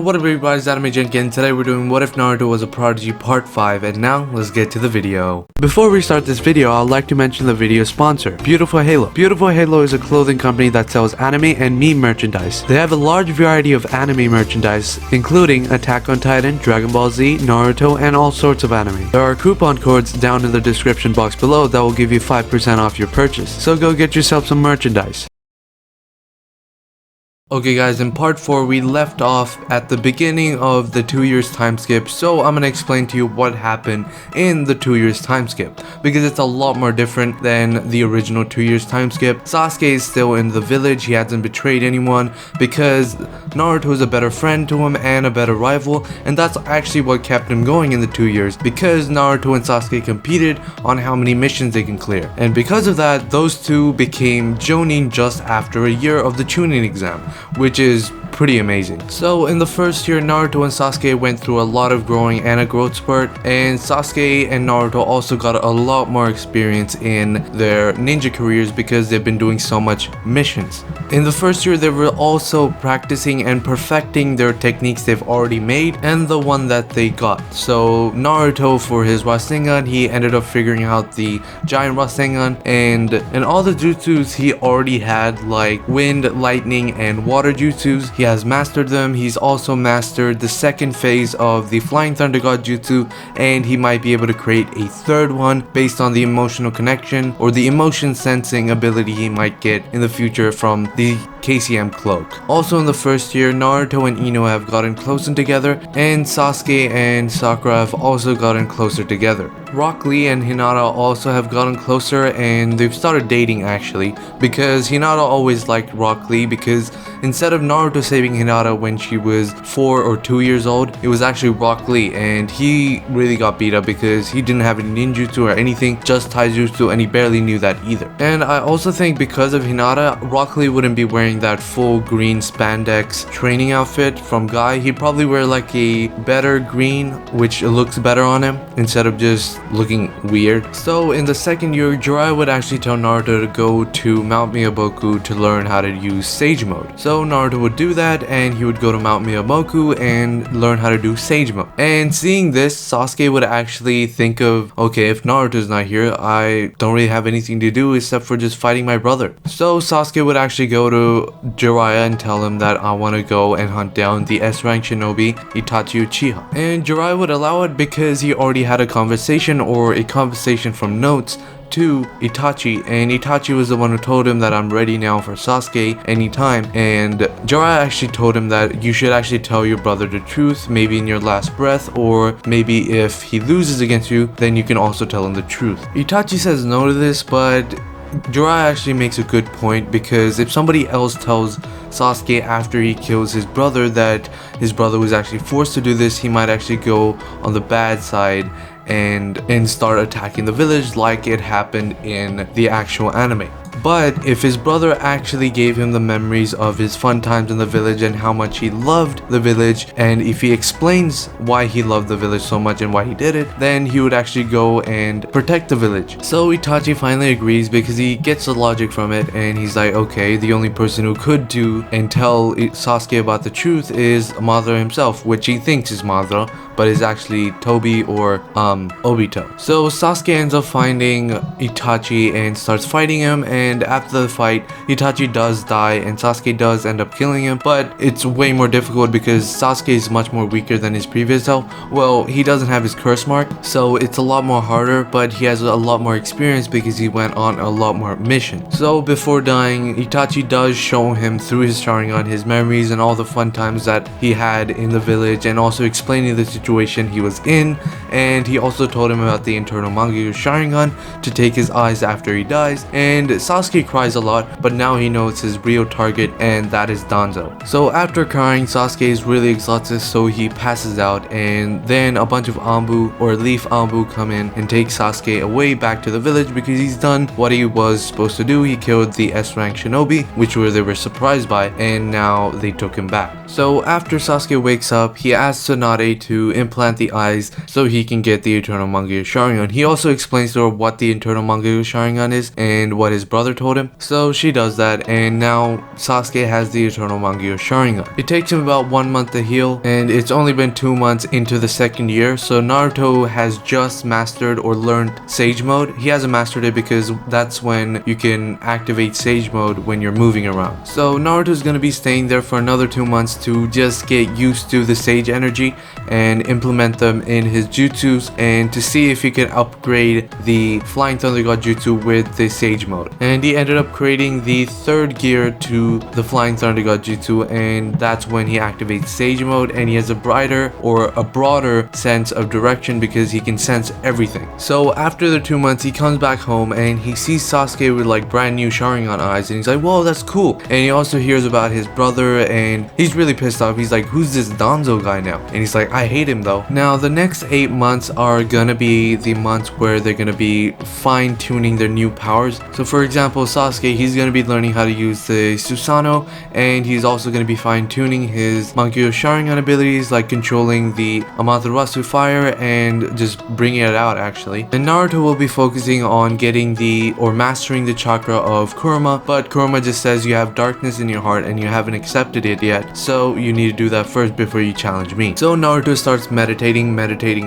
what up everybody, it's Anime Junk, and today we're doing What If Naruto Was a Prodigy Part 5, and now let's get to the video. Before we start this video, I'd like to mention the video sponsor, Beautiful Halo. Beautiful Halo is a clothing company that sells anime and meme merchandise. They have a large variety of anime merchandise, including Attack on Titan, Dragon Ball Z, Naruto, and all sorts of anime. There are coupon codes down in the description box below that will give you 5% off your purchase, so go get yourself some merchandise. Okay guys, in part 4 we left off at the beginning of the 2 years time skip, so I'm gonna explain to you what happened in the 2 years time skip, because it's a lot more different than the original 2 years time skip. Sasuke is still in the village, he hasn't betrayed anyone, because Naruto is a better friend to him and a better rival, and that's actually what kept him going in the 2 years, because Naruto and Sasuke competed on how many missions they can clear, and because of that, those two became Jonin just after a year of the Chunin exam, which is pretty amazing. So in the first year, Naruto and Sasuke went through a lot of growing and a growth spurt, and Sasuke and Naruto also got a lot more experience in their ninja careers because they've been doing so much missions. In the first year, they were also practicing and perfecting their techniques they've already made and the one that they got. So Naruto, for his Rasengan, he ended up figuring out the giant Rasengan, and all the jutsus he already had, like wind, lightning, and water jutsus. He has mastered them. He's also mastered the second phase of the Flying Thunder God Jutsu, and he might be able to create a third one based on the emotional connection or the emotion sensing ability he might get in the future from the KCM cloak. Also in the first year, Naruto and Ino have gotten closer together, and Sasuke and Sakura have also gotten closer together. Rock Lee and Hinata also have gotten closer, and they've started dating actually, because Hinata always liked Rock Lee, because instead of Naruto saving Hinata when she was 4 or 2 years old, it was actually Rock Lee, and he really got beat up because he didn't have any ninjutsu or anything, just taijutsu, and he barely knew that either. And I also think because of Hinata, Rock Lee wouldn't be wearing that full green spandex training outfit from Guy. He'd probably wear like a better green, which looks better on him instead of just looking weird. So in the second year, Jiraiya would actually tell Naruto to go to Mount Miyamoku to learn how to use Sage Mode. So Naruto would do that, and he would go to Mount Miyamoku and learn how to do Sage Mode. And seeing this, Sasuke would actually think of, okay, if Naruto's not here, I don't really have anything to do except for just fighting my brother. So Sasuke would actually go to Jiraiya and tell him that I want to go and hunt down the S-rank shinobi Itachi Uchiha. And Jiraiya would allow it because he already had a conversation from notes to Itachi, and Itachi was the one who told him that I'm ready now for Sasuke anytime, and Jiraiya actually told him that you should actually tell your brother the truth, maybe in your last breath, or maybe if he loses against you, then you can also tell him the truth. Itachi says no to this, but Jiraiya actually makes a good point, because if somebody else tells Sasuke after he kills his brother that his brother was actually forced to do this, he might actually go on the bad side and start attacking the village like it happened in the actual anime. But if his brother actually gave him the memories of his fun times in the village and how much he loved the village, and if he explains why he loved the village so much and why he did it, then he would actually go and protect the village. So Itachi finally agrees because he gets the logic from it, and he's like, okay, the only person who could do and tell Sasuke about the truth is Madara himself, which he thinks is Madara, but is actually Tobi or Obito. So Sasuke ends up finding Itachi and starts fighting him, and after the fight, Itachi does die and Sasuke does end up killing him, but it's way more difficult because Sasuke is much more weaker than his previous self. Well, he doesn't have his curse mark, so it's a lot more harder, but he has a lot more experience because he went on a lot more missions. So before dying, Itachi does show him through his Sharingan his memories and all the fun times that he had in the village, and also explaining the situation he was in, and he also told him about the internal Mangekyo Sharingan to take his eyes after he dies, and Sasuke cries a lot, but now he knows his real target, and that is Danzo. So after crying, Sasuke is really exhausted, so he passes out, and then a bunch of Anbu or Leaf Anbu come in and take Sasuke away back to the village because he's done what he was supposed to do. He killed the S-rank shinobi, which they were surprised by, and now they took him back. So after Sasuke wakes up, he asks Tsunade to implant the eyes so he can get the Eternal Mangekyo Sharingan. He also explains to her what the Eternal Mangekyo Sharingan is and what his brother mother told him. So she does that, and now Sasuke has the Eternal Mangyo Sharingan. It takes him about 1 month to heal, and it's only been 2 months into the second year, so Naruto has just mastered or learned Sage Mode. He hasn't mastered it because that's when you can activate Sage Mode when you're moving around. So Naruto's gonna be staying there for another 2 months to just get used to the Sage energy and implement them in his jutsus, and to see if he could upgrade the Flying Thunder God Jutsu with the Sage Mode. And he ended up creating the third gear to the Flying Thunder God Jutsu, and that's when he activates Sage Mode, and he has a brighter or a broader sense of direction because he can sense everything. So after the 2 months, he comes back home and he sees Sasuke with like brand new Sharingan eyes, and he's like, whoa, that's cool. And he also hears about his brother, and he's really pissed off. He's like, who's this Danzo guy now? And he's like, I hate him though. Now the next 8 months are gonna be the months where they're gonna be fine-tuning their new powers. So for example, Sasuke, he's gonna be learning how to use the Susanoo, and he's also gonna be fine-tuning his Mangyo Sharingan abilities, like controlling the Amaterasu fire and just bringing it out actually. And Naruto will be focusing on getting the or mastering the chakra of Kurama, but Kurama just says you have darkness in your heart and you haven't accepted it yet, so you need to do that first before you challenge me. So Naruto starts meditating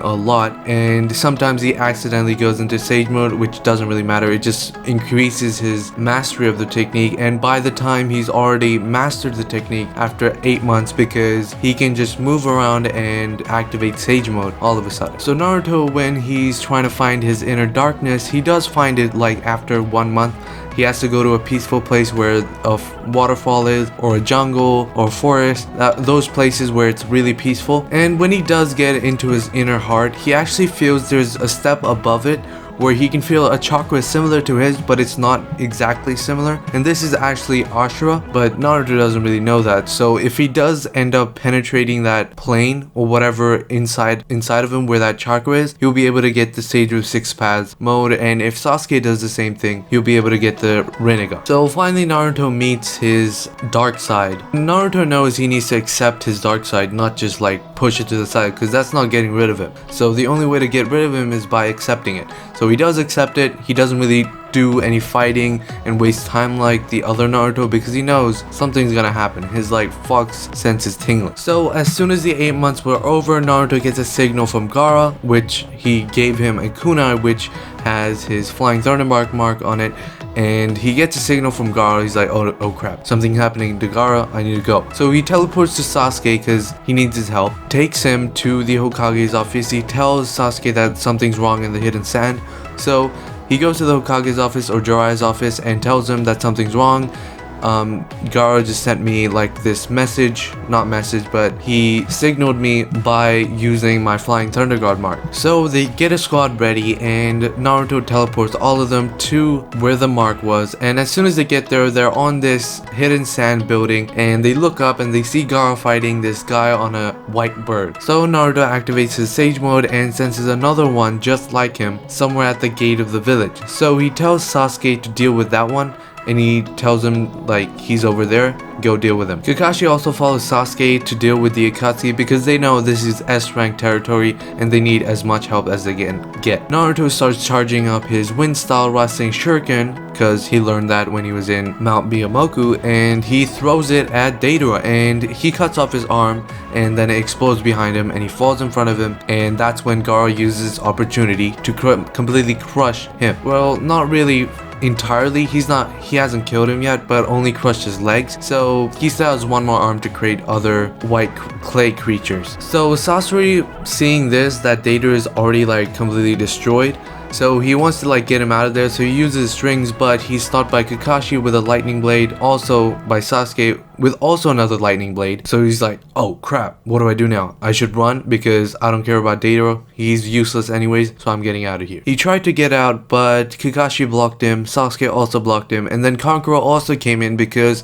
a lot, and sometimes he accidentally goes into Sage Mode, which doesn't really matter. It just increases his mastery of the technique, and by the time he's already mastered the technique after 8 months, because he can just move around and activate Sage Mode all of a sudden. So Naruto, when he's trying to find his inner darkness, he does find it like after 1 month. He has to go to a peaceful place where a waterfall is, or a jungle, or forest, those places where it's really peaceful. And when he does get into his inner heart, he actually feels there's a step above it where he can feel a chakra similar to his, but it's not exactly similar. And this is actually Ashura, but Naruto doesn't really know that. So if he does end up penetrating that plane or whatever inside of him where that chakra is, he'll be able to get the Sage of Six Paths mode. And if Sasuke does the same thing, he'll be able to get the Rinnegan. So finally Naruto meets his dark side. Naruto knows he needs to accept his dark side, not just like push it to the side, because that's not getting rid of him. So the only way to get rid of him is by accepting it. So he does accept it. He doesn't really do any fighting and waste time like the other Naruto, because he knows something's gonna happen. His like fox sense is tingling. So as soon as the 8 months were over, Naruto gets a signal from Gaara, which he gave him a kunai which has his Flying Thunder mark on it. And he gets a signal from Gaara. He's like, oh crap, something happening to Gaara, I need to go. So he teleports to Sasuke because he needs his help, takes him to the Hokage's office. He tells Sasuke that something's wrong in the hidden sand. So he goes to the Hokage's office, or Jiraiya's office, and tells him that something's wrong. Gaara just sent me like this message, not message, but he signaled me by using my Flying Thunder God mark. So they get a squad ready, and Naruto teleports all of them to where the mark was. And as soon as they get there, they're on this hidden sand building, and they look up and they see Gaara fighting this guy on a white bird. So Naruto activates his Sage Mode and senses another one just like him somewhere at the gate of the village. So he tells Sasuke to deal with that one, and he tells him like he's over there, go deal with him. Kakashi also follows Sasuke to deal with the Akatsuki because they know this is S-rank territory and they need as much help as they can get. Naruto starts charging up his wind style Rasen Shuriken because he learned that when he was in Mount Biamoku, and he throws it at Deidara and he cuts off his arm, and then it explodes behind him and he falls in front of him, and that's when Gaara uses opportunity to completely crush him. Well, not really entirely. He hasn't killed him yet, but only crushed his legs. So he still has one more arm to create other white clay creatures. So Sasori, seeing this, that Deidara is already like completely destroyed, so he wants to like get him out of there, so he uses strings, but he's stopped by Kakashi with a lightning blade, also by Sasuke with also another lightning blade. So he's like, oh crap, what do I do now? I should run because I don't care about Deidara. He's useless anyways, so I'm getting out of here. He tried to get out, but Kakashi blocked him, Sasuke also blocked him, and then Kankuro also came in because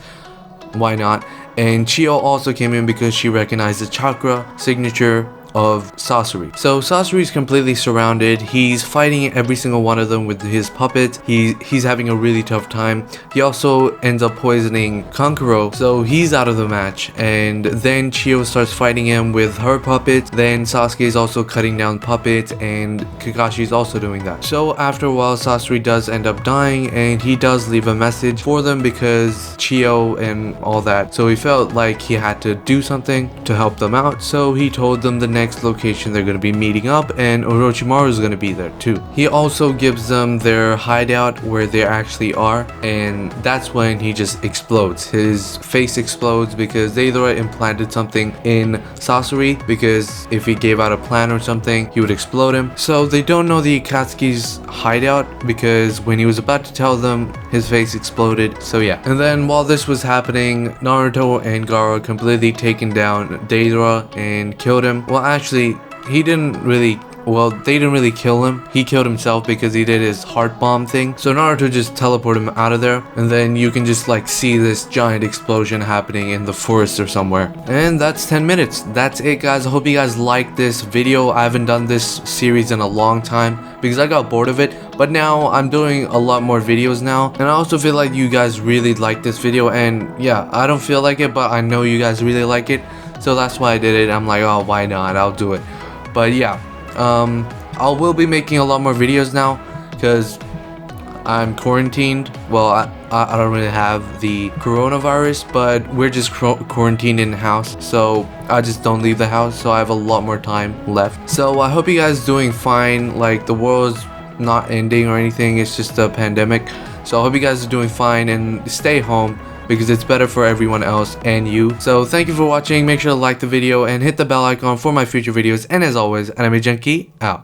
why not? And Chio also came in because she recognized the chakra signature of Sasori. So Sasori's completely surrounded. He's fighting every single one of them with his puppets. He's having a really tough time. He also ends up poisoning Kankuro, so he's out of the match. And then Chiyo starts fighting him with her puppets. Then Sasuke is also cutting down puppets, and Kakashi is also doing that. So after a while, Sasori does end up dying, and he does leave a message for them because Chiyo and all that. So he felt like he had to do something to help them out. So he told them the next location they're going to be meeting up, and Orochimaru is going to be there too. He also gives them their hideout where they actually are, and that's when he just explodes. His face explodes because Deidara implanted something in Sasori, because if he gave out a plan or something, he would explode him. So they don't know the Akatsuki's hideout because when he was about to tell them, his face exploded. So yeah. And then while this was happening, Naruto and Gaara completely taken down Deidara and killed him. Well, actually, they didn't really kill him. He killed himself because he did his heart bomb thing. So Naruto just teleported him out of there, and then you can just like see this giant explosion happening in the forest or somewhere. And that's 10 minutes. That's it, guys. I hope you guys liked this video. I haven't done this series in a long time because I got bored of it, but now I'm doing a lot more videos now, and I also feel like you guys really like this video. And yeah, I don't feel like it, but I know you guys really like it, so that's why I did it. I'm like, oh, why not, I'll do it. But yeah, I will be making a lot more videos now because I'm quarantined. Well, I don't really have the coronavirus, but we're just quarantined in the house, so I just don't leave the house, so I have a lot more time left. So I hope you guys doing fine. Like, the world's not ending or anything, it's just a pandemic. So I hope you guys are doing fine, and stay home because it's better for everyone else and you. So thank you for watching. Make sure to like the video and hit the bell icon for my future videos, and as always, Anime Junkie out.